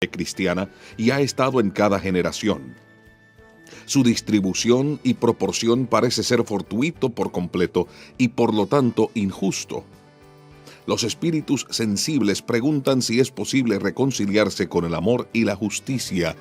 cristiana y ha estado en cada generación. Su distribución y proporción parece ser fortuito por completo y por lo tanto injusto. Los espíritus sensibles preguntan si es posible reconciliarse con el amor y la justicia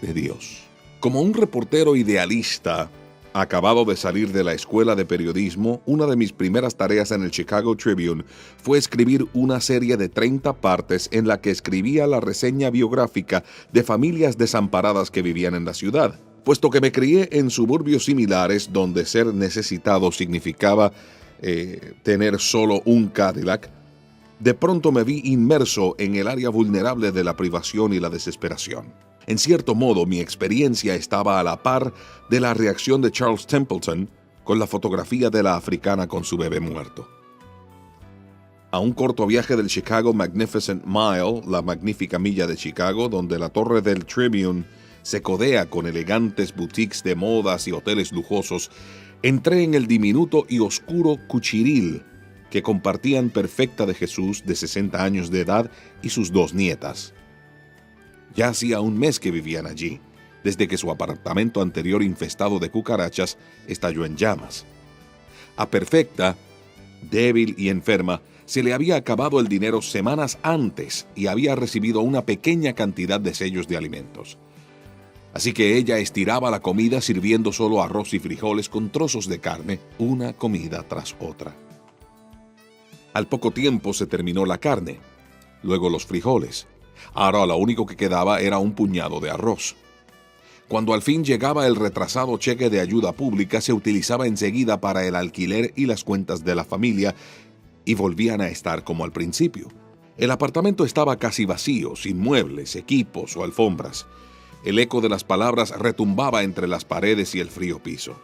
de Dios. Como un reportero idealista, acabado de salir de la escuela de periodismo, una de mis primeras tareas en el Chicago Tribune fue escribir una serie de 30 partes en la que escribía la reseña biográfica de familias desamparadas que vivían en la ciudad. Puesto que me crié en suburbios similares donde ser necesitado significaba tener solo un Cadillac, de pronto me vi inmerso en el área vulnerable de la privación y la desesperación. En cierto modo, mi experiencia estaba a la par de la reacción de Charles Templeton con la fotografía de la africana con su bebé muerto. A un corto viaje del Chicago Magnificent Mile, la magnífica milla de Chicago, donde la torre del Tribune se codea con elegantes boutiques de modas y hoteles lujosos, entré en el diminuto y oscuro cuchiril que compartían Perfecta de Jesús, de 60 años de edad, y sus 2 nietas. Ya hacía un mes que vivían allí, desde que su apartamento anterior infestado de cucarachas estalló en llamas. A Perfecta, débil y enferma, se le había acabado el dinero semanas antes y había recibido una pequeña cantidad de sellos de alimentos. Así que ella estiraba la comida sirviendo solo arroz y frijoles con trozos de carne, una comida tras otra. Al poco tiempo se terminó la carne, luego los frijoles. Ahora lo único que quedaba era un puñado de arroz. Cuando al fin llegaba el retrasado cheque de ayuda pública, se utilizaba enseguida para el alquiler y las cuentas de la familia, y volvían a estar como al principio. El apartamento estaba casi vacío, sin muebles, equipos o alfombras. El eco de las palabras retumbaba entre las paredes y el frío piso.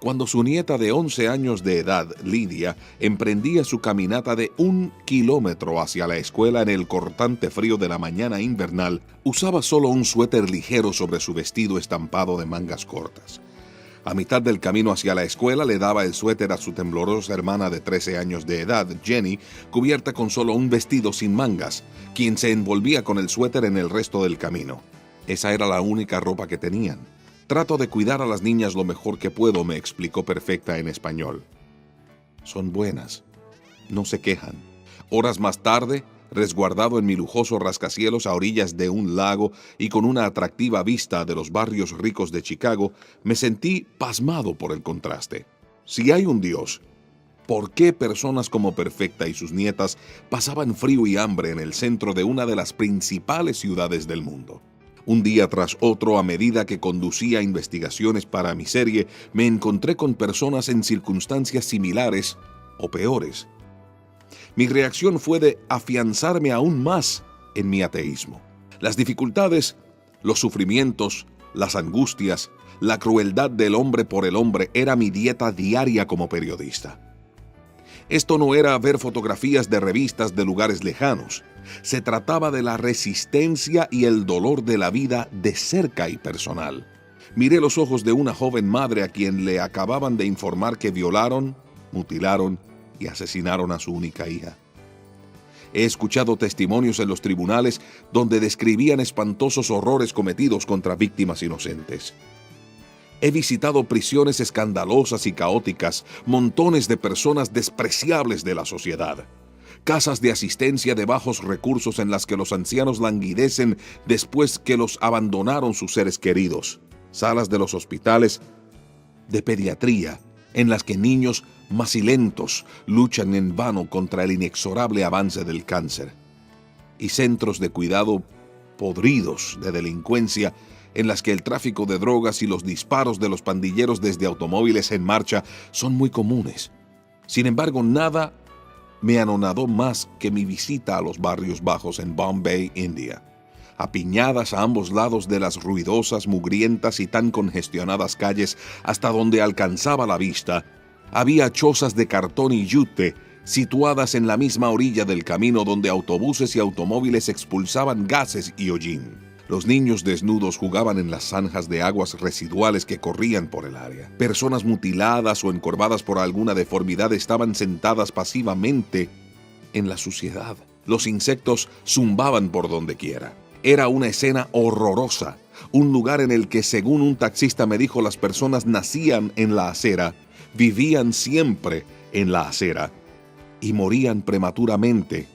Cuando su nieta de 11 años de edad, Lidia, emprendía su caminata de 1 kilómetro hacia la escuela en el cortante frío de la mañana invernal, usaba solo un suéter ligero sobre su vestido estampado de mangas cortas. A mitad del camino hacia la escuela le daba el suéter a su temblorosa hermana de 13 años de edad, Jenny, cubierta con solo un vestido sin mangas, quien se envolvía con el suéter en el resto del camino. Esa era la única ropa que tenían. Trato de cuidar a las niñas lo mejor que puedo, me explicó Perfecta en español. Son buenas, no se quejan. Horas más tarde, resguardado en mi lujoso rascacielos a orillas de un lago y con una atractiva vista de los barrios ricos de Chicago, me sentí pasmado por el contraste. Si hay un Dios, ¿por qué personas como Perfecta y sus nietas pasaban frío y hambre en el centro de una de las principales ciudades del mundo? Un día tras otro, a medida que conducía investigaciones para mi serie, me encontré con personas en circunstancias similares o peores. Mi reacción fue de afianzarme aún más en mi ateísmo. Las dificultades, los sufrimientos, las angustias, la crueldad del hombre por el hombre era mi dieta diaria como periodista. Esto no era ver fotografías de revistas de lugares lejanos. Se trataba de la resistencia y el dolor de la vida de cerca y personal. Miré los ojos de una joven madre a quien le acababan de informar que violaron, mutilaron y asesinaron a su única hija. He escuchado testimonios en los tribunales donde describían espantosos horrores cometidos contra víctimas inocentes. He visitado prisiones escandalosas y caóticas, montones de personas despreciables de la sociedad, casas de asistencia de bajos recursos en las que los ancianos languidecen después que los abandonaron sus seres queridos, salas de los hospitales de pediatría en las que niños macilentos luchan en vano contra el inexorable avance del cáncer, y centros de cuidado podridos de delincuencia en las que el tráfico de drogas y los disparos de los pandilleros desde automóviles en marcha son muy comunes. Sin embargo, nada me anonadó más que mi visita a los barrios bajos en Bombay, India. Apiñadas a ambos lados de las ruidosas, mugrientas y tan congestionadas calles hasta donde alcanzaba la vista, había chozas de cartón y yute situadas en la misma orilla del camino donde autobuses y automóviles expulsaban gases y hollín. Los niños desnudos jugaban en las zanjas de aguas residuales que corrían por el área. Personas mutiladas o encorvadas por alguna deformidad estaban sentadas pasivamente en la suciedad. Los insectos zumbaban por donde quiera. Era una escena horrorosa, un lugar en el que, según un taxista me dijo, las personas nacían en la acera, vivían siempre en la acera y morían prematuramente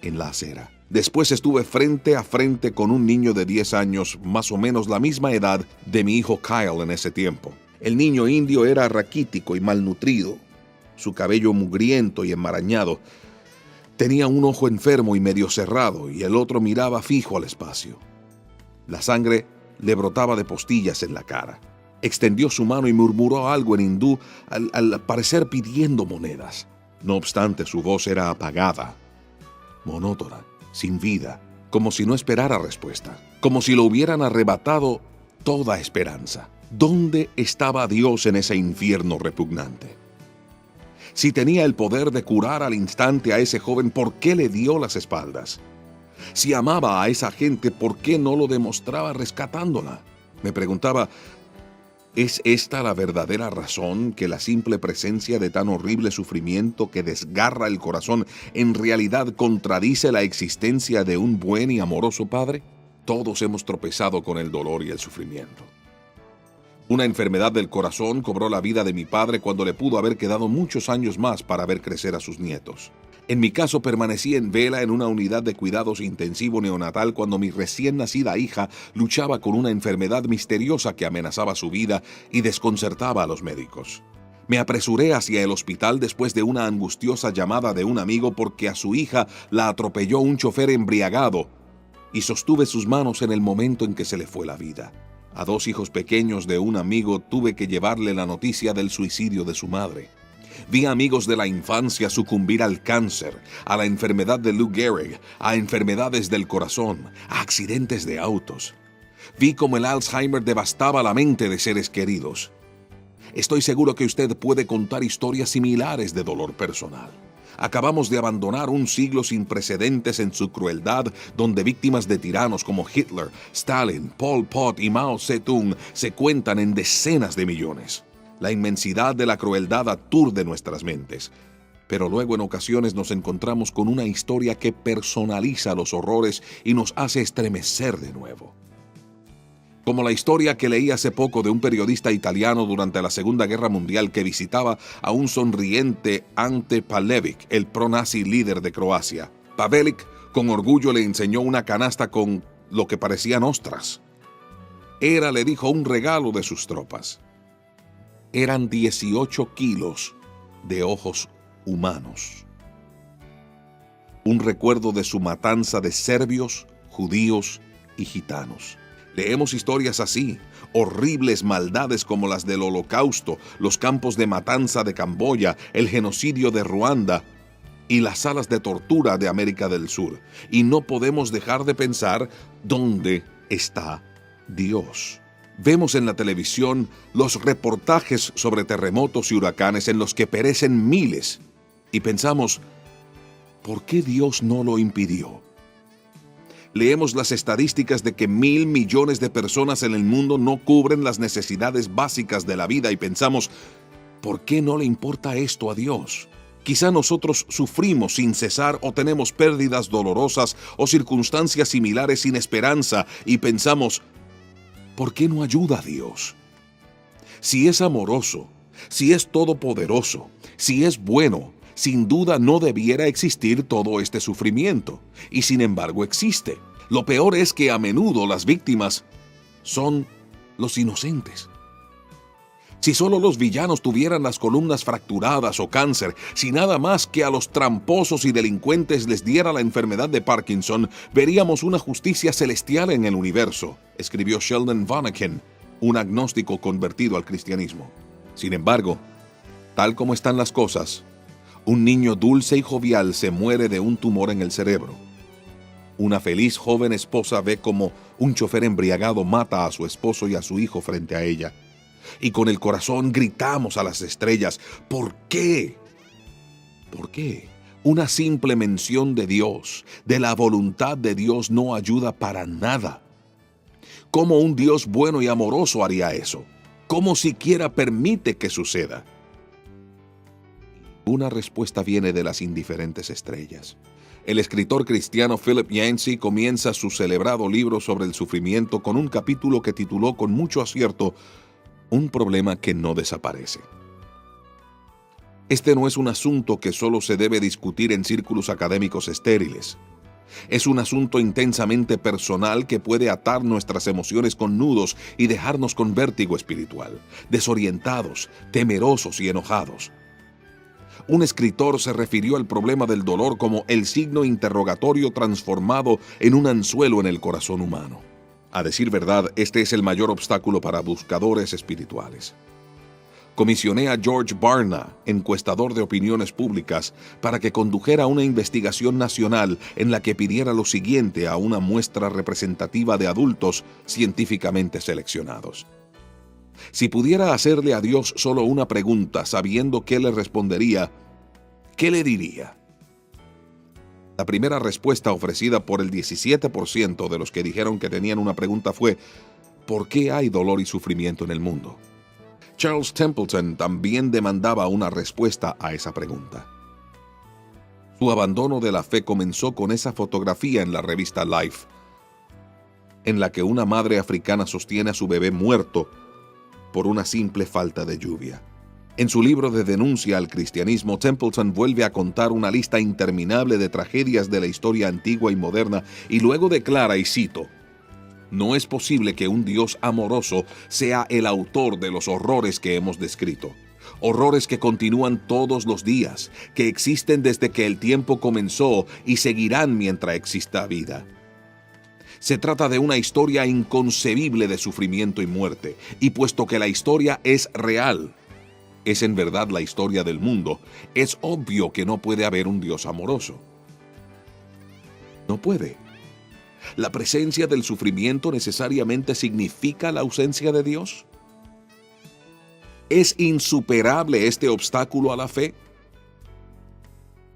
en la acera. Después estuve frente a frente con un niño de 10 años, más o menos la misma edad de mi hijo Kyle en ese tiempo. El niño indio era raquítico y malnutrido, su cabello mugriento y enmarañado. Tenía un ojo enfermo y medio cerrado y el otro miraba fijo al espacio. La sangre le brotaba de postillas en la cara. Extendió su mano y murmuró algo en hindú, al parecer pidiendo monedas. No obstante, su voz era apagada, monótona, sin vida, como si no esperara respuesta, como si lo hubieran arrebatado toda esperanza. ¿Dónde estaba Dios en ese infierno repugnante? Si tenía el poder de curar al instante a ese joven, ¿por qué le dio las espaldas? Si amaba a esa gente, ¿por qué no lo demostraba rescatándola? Me preguntaba, ¿es esta la verdadera razón que la simple presencia de tan horrible sufrimiento que desgarra el corazón en realidad contradice la existencia de un buen y amoroso Padre? Todos hemos tropezado con el dolor y el sufrimiento. Una enfermedad del corazón cobró la vida de mi padre cuando le pudo haber quedado muchos años más para ver crecer a sus nietos. En mi caso, permanecí en vela en una unidad de cuidados intensivo neonatal cuando mi recién nacida hija luchaba con una enfermedad misteriosa que amenazaba su vida y desconcertaba a los médicos. Me apresuré hacia el hospital después de una angustiosa llamada de un amigo porque a su hija la atropelló un chofer embriagado y sostuve sus manos en el momento en que se le fue la vida. A 2 hijos pequeños de un amigo tuve que llevarle la noticia del suicidio de su madre. Vi amigos de la infancia sucumbir al cáncer, a la enfermedad de Lou Gehrig, a enfermedades del corazón, a accidentes de autos. Vi cómo el Alzheimer devastaba la mente de seres queridos. Estoy seguro que usted puede contar historias similares de dolor personal. Acabamos de abandonar un siglo sin precedentes en su crueldad, donde víctimas de tiranos como Hitler, Stalin, Pol Pot y Mao Zedong se cuentan en decenas de millones. La inmensidad de la crueldad aturde nuestras mentes, pero luego en ocasiones nos encontramos con una historia que personaliza los horrores y nos hace estremecer de nuevo. Como la historia que leí hace poco de un periodista italiano durante la Segunda Guerra Mundial que visitaba a un sonriente Ante Pavelić, el pro-nazi líder de Croacia. Pavelić con orgullo le enseñó una canasta con lo que parecían ostras. Era, le dijo, un regalo de sus tropas. Eran 18 kilos de ojos humanos. Un recuerdo de su matanza de serbios, judíos y gitanos. Leemos historias así, horribles maldades como las del Holocausto, los campos de matanza de Camboya, el genocidio de Ruanda y las salas de tortura de América del Sur. Y no podemos dejar de pensar ¿dónde está Dios? Vemos en la televisión los reportajes sobre terremotos y huracanes en los que perecen miles y pensamos, ¿por qué Dios no lo impidió? Leemos las estadísticas de que 1.000 millones de personas en el mundo no cubren las necesidades básicas de la vida y pensamos, ¿por qué no le importa esto a Dios? Quizá nosotros sufrimos sin cesar o tenemos pérdidas dolorosas o circunstancias similares sin esperanza y pensamos, ¿por qué no ayuda a Dios? Si es amoroso, si es todopoderoso, si es bueno, sin duda no debiera existir todo este sufrimiento, y sin embargo existe. Lo peor es que a menudo las víctimas son los inocentes. Si solo los villanos tuvieran las columnas fracturadas o cáncer, si nada más que a los tramposos y delincuentes les diera la enfermedad de Parkinson, veríamos una justicia celestial en el universo, escribió Sheldon Vanneken, un agnóstico convertido al cristianismo. Sin embargo, tal como están las cosas, un niño dulce y jovial se muere de un tumor en el cerebro. Una feliz joven esposa ve cómo un chofer embriagado mata a su esposo y a su hijo frente a ella. Y con el corazón gritamos a las estrellas, ¿por qué? ¿Por qué? Una simple mención de Dios, de la voluntad de Dios, no ayuda para nada. ¿Cómo un Dios bueno y amoroso haría eso? ¿Cómo siquiera permite que suceda? Una respuesta viene de las indiferentes estrellas. El escritor cristiano Philip Yancey comienza su celebrado libro sobre el sufrimiento con un capítulo que tituló con mucho acierto "Un problema que no desaparece". Este no es un asunto que solo se debe discutir en círculos académicos estériles. Es un asunto intensamente personal que puede atar nuestras emociones con nudos y dejarnos con vértigo espiritual, desorientados, temerosos y enojados. Un escritor se refirió al problema del dolor como el signo interrogatorio transformado en un anzuelo en el corazón humano. A decir verdad, este es el mayor obstáculo para buscadores espirituales. Comisioné a George Barna, encuestador de opiniones públicas, para que condujera una investigación nacional en la que pidiera lo siguiente a una muestra representativa de adultos científicamente seleccionados. Si pudiera hacerle a Dios solo una pregunta, sabiendo qué le respondería, ¿qué le diría? La primera respuesta ofrecida por el 17% de los que dijeron que tenían una pregunta fue: ¿por qué hay dolor y sufrimiento en el mundo? Charles Templeton también demandaba una respuesta a esa pregunta. Su abandono de la fe comenzó con esa fotografía en la revista Life, en la que una madre africana sostiene a su bebé muerto por una simple falta de lluvia. En su libro de denuncia al cristianismo, Templeton vuelve a contar una lista interminable de tragedias de la historia antigua y moderna y luego declara, y cito: "No es posible que un Dios amoroso sea el autor de los horrores que hemos descrito. Horrores que continúan todos los días, que existen desde que el tiempo comenzó y seguirán mientras exista vida. Se trata de una historia inconcebible de sufrimiento y muerte, y puesto que la historia es real, es en verdad la historia del mundo, es obvio que no puede haber un Dios amoroso. No puede. ¿La presencia del sufrimiento necesariamente significa la ausencia de Dios? ¿Es insuperable este obstáculo a la fe?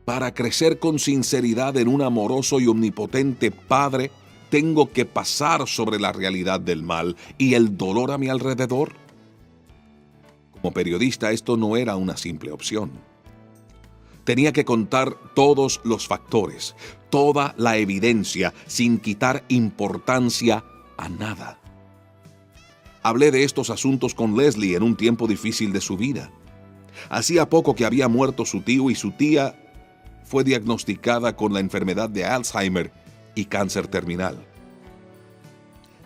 Para crecer con sinceridad en un amoroso y omnipotente Padre, ¿tengo que pasar sobre la realidad del mal y el dolor a mi alrededor? Como periodista, esto no era una simple opción. Tenía que contar todos los factores, toda la evidencia, sin quitar importancia a nada. Hablé de estos asuntos con Leslie en un tiempo difícil de su vida. Hacía poco que había muerto su tío y su tía fue diagnosticada con la enfermedad de Alzheimer y cáncer terminal.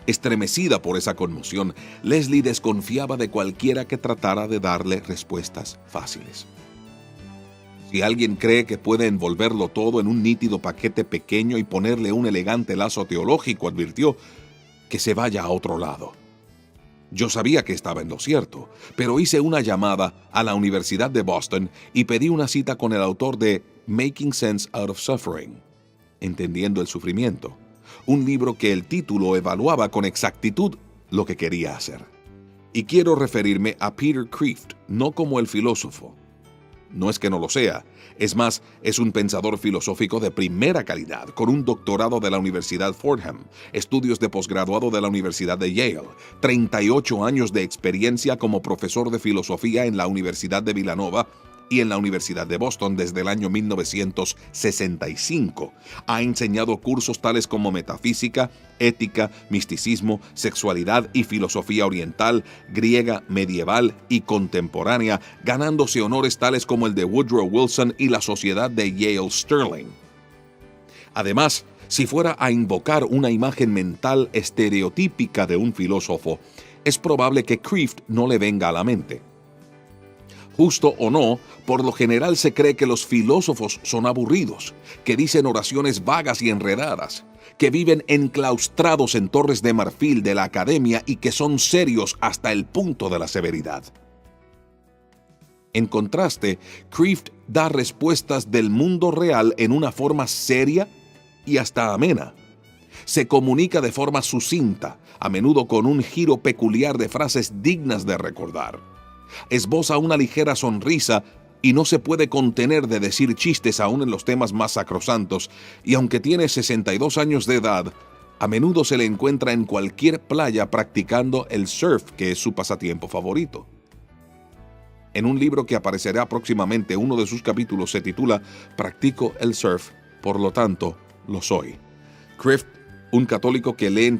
Estremecida por esa conmoción, Leslie desconfiaba de cualquiera que tratara de darle respuestas fáciles. Si alguien cree que puede envolverlo todo en un nítido paquete pequeño y ponerle un elegante lazo teológico, advirtió, que se vaya a otro lado. Yo sabía que estaba en lo cierto, pero hice una llamada a la Universidad de Boston y pedí una cita con el autor de Making Sense Out of Suffering, Entendiendo el Sufrimiento, un libro que el título evaluaba con exactitud lo que quería hacer. Y quiero referirme a Peter Kreeft, no como el filósofo. No es que no lo sea, es más, es un pensador filosófico de primera calidad, con un doctorado de la Universidad Fordham, estudios de posgraduado de la Universidad de Yale, 38 años de experiencia como profesor de filosofía en la Universidad de Villanova y en la Universidad de Boston desde el año 1965. Ha enseñado cursos tales como metafísica, ética, misticismo, sexualidad y filosofía oriental, griega, medieval y contemporánea, ganándose honores tales como el de Woodrow Wilson y la Sociedad de Yale Sterling. Además, si fuera a invocar una imagen mental estereotípica de un filósofo, es probable que Kreeft no le venga a la mente. Justo o no, por lo general se cree que los filósofos son aburridos, que dicen oraciones vagas y enredadas, que viven enclaustrados en torres de marfil de la academia y que son serios hasta el punto de la severidad. En contraste, Kreeft da respuestas del mundo real en una forma seria y hasta amena. Se comunica de forma sucinta, a menudo con un giro peculiar de frases dignas de recordar. Esboza una ligera sonrisa y no se puede contener de decir chistes aún en los temas más sacrosantos, y aunque tiene 62 años de edad, a menudo se le encuentra en cualquier playa practicando el surf, que es su pasatiempo favorito. En un libro que aparecerá próximamente, uno de sus capítulos se titula "Practico el surf", por lo tanto, lo soy. Crift, un católico que lee